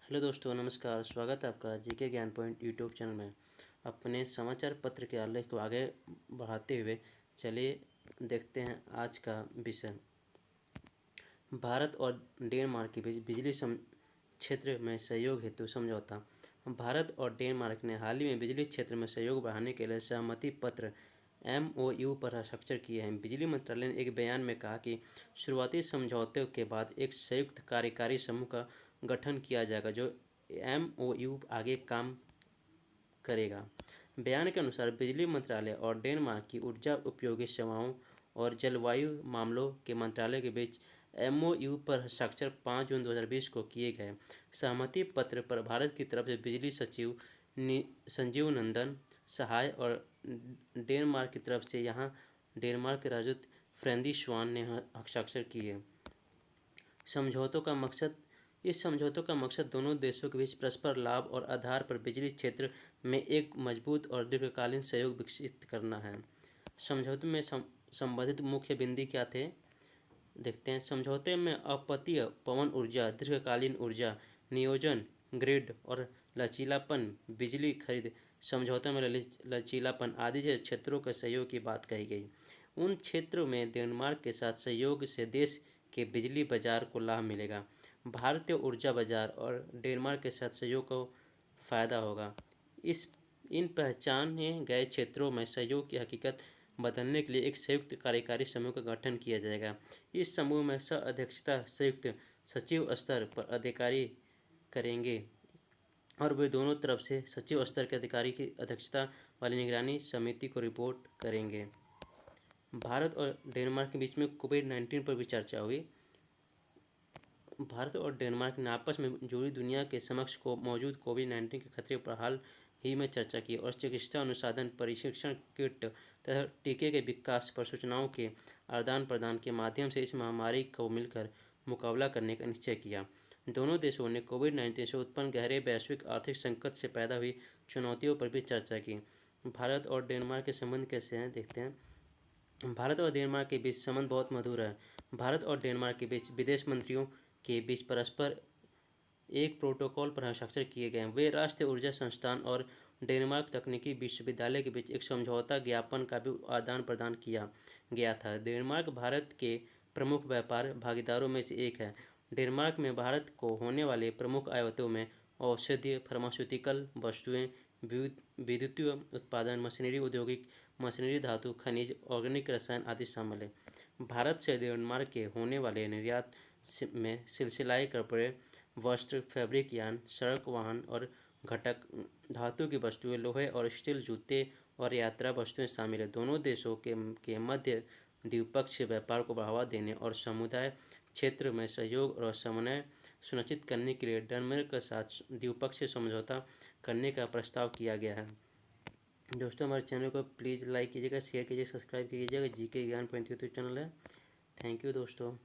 Hello दोस्तों, नमस्कार। स्वागत है आपका जीके ज्ञान पॉइंट यूट्यूब चैनल में। अपने समाचार पत्र के आलेख को आगे बढ़ाते हुए चलिए देखते हैं आज का विषय। भारत और डेनमार्क के बीच बिजली क्षेत्र में सहयोग हेतु समझौता। भारत और डेनमार्क ने हाल ही में बिजली क्षेत्र में सहयोग बढ़ाने के लिए सहमति पत्र MOU पर हस्ताक्षर किए हैं। बिजली मंत्रालय ने एक बयान में कहा कि शुरुआती समझौते के बाद एक संयुक्त कार्यकारी समूह का गठन किया जाएगा जो MOU आगे काम करेगा। बयान के अनुसार बिजली मंत्रालय और डेनमार्क की ऊर्जा उपयोगी सेवाओं और जलवायु मामलों के मंत्रालय के बीच MOU पर हस्ताक्षर 5 जून 2020 को किए गए। सहमति पत्र पर भारत की तरफ से बिजली सचिव संजीव नंदन सहाय और डेनमार्क की तरफ से डेनमार्क के राजदूत फ्रेंडी स्वान ने हस्ताक्षर किए। इस समझौतों का मकसद दोनों देशों के बीच परस्पर लाभ और आधार पर बिजली क्षेत्र में एक मजबूत और दीर्घकालीन सहयोग विकसित करना है। समझौते में संबंधित मुख्य बिंदु क्या थे, देखते हैं। समझौते में अपतटीय पवन ऊर्जा, दीर्घकालीन ऊर्जा नियोजन, ग्रिड और लचीलापन, बिजली खरीद, समझौते में लचीलापन आदि जैसे क्षेत्रों के सहयोग की बात कही गई। उन क्षेत्रों में डेनमार्क के साथ सहयोग से देश के बिजली बाजार को लाभ मिलेगा। भारतीय ऊर्जा बाजार और डेनमार्क के साथ सहयोग को फायदा होगा। इन पहचाने गए क्षेत्रों में सहयोग की हकीकत बदलने के लिए एक संयुक्त कार्यकारी समूह का गठन किया जाएगा। इस समूह में सह अध्यक्षता संयुक्त सचिव स्तर पर अधिकारी करेंगे और वे दोनों तरफ से सचिव स्तर के अधिकारी की अध्यक्षता वाली निगरानी समिति को रिपोर्ट करेंगे। भारत और डेनमार्क के बीच में कोविड-19 पर भी चर्चा हुई। भारत और डेनमार्क ने आपस में जुड़ी दुनिया के समक्ष मौजूद कोविड-19 के खतरे पर हाल ही में चर्चा की और चिकित्सा अनुसंधान, प्रशिक्षण, किट तथा टीके के विकास पर सूचनाओं के आदान प्रदान के माध्यम से इस महामारी को मिलकर मुकाबला करने का निश्चय किया। दोनों देशों ने कोविड-19 से उत्पन्न गहरे वैश्विक आर्थिक संकट से पैदा हुई चुनौतियों पर भी चर्चा की। भारत और डेनमार्क के संबंध कैसे हैं, देखते हैं। भारत और डेनमार्क के बीच संबंध बहुत मधुर है। भारत और डेनमार्क के बीच विदेश मंत्रियों के बीच परस्पर एक प्रोटोकॉल पर हस्ताक्षर किए गए। वे राष्ट्रीय ऊर्जा संस्थान और डेनमार्क तकनीकी विश्वविद्यालय के बीच एक समझौता ज्ञापन का भी आदान प्रदान किया गया था। डेनमार्क भारत के प्रमुख व्यापार भागीदारों में से एक है। डेनमार्क में भारत को होने वाले प्रमुख आयातों में औषधीय, फार्मास्यूटिकल वस्तुएं, विद्युतीय उत्पादन, मशीनरी, औद्योगिक मशीनरी, धातु, खनिज, ऑर्गेनिक रसायन आदि शामिल है। भारत से डेनमार्क के होने वाले निर्यात में सिलसिलाई कपड़े, वस्त्र, फैब्रिक, यान, सड़क, वाहन और घटक, धातु की वस्तुएं, लोहे और स्टील, जूते और यात्रा वस्तुएं शामिल है। दोनों देशों के मध्य द्विपक्षीय व्यापार को बढ़ावा देने और समुदाय क्षेत्र में सहयोग और समन्वय सुनिश्चित करने के लिए डेनमार्क के साथ द्विपक्षीय समझौता करने का प्रस्ताव किया गया है। दोस्तों, हमारे चैनल को प्लीज़ लाइक कीजिएगा, शेयर कीजिएगा, सब्सक्राइब कीजिएगा। जीके ज्ञान पॉइंट यूट्यूब चैनल है। थैंक यू दोस्तों।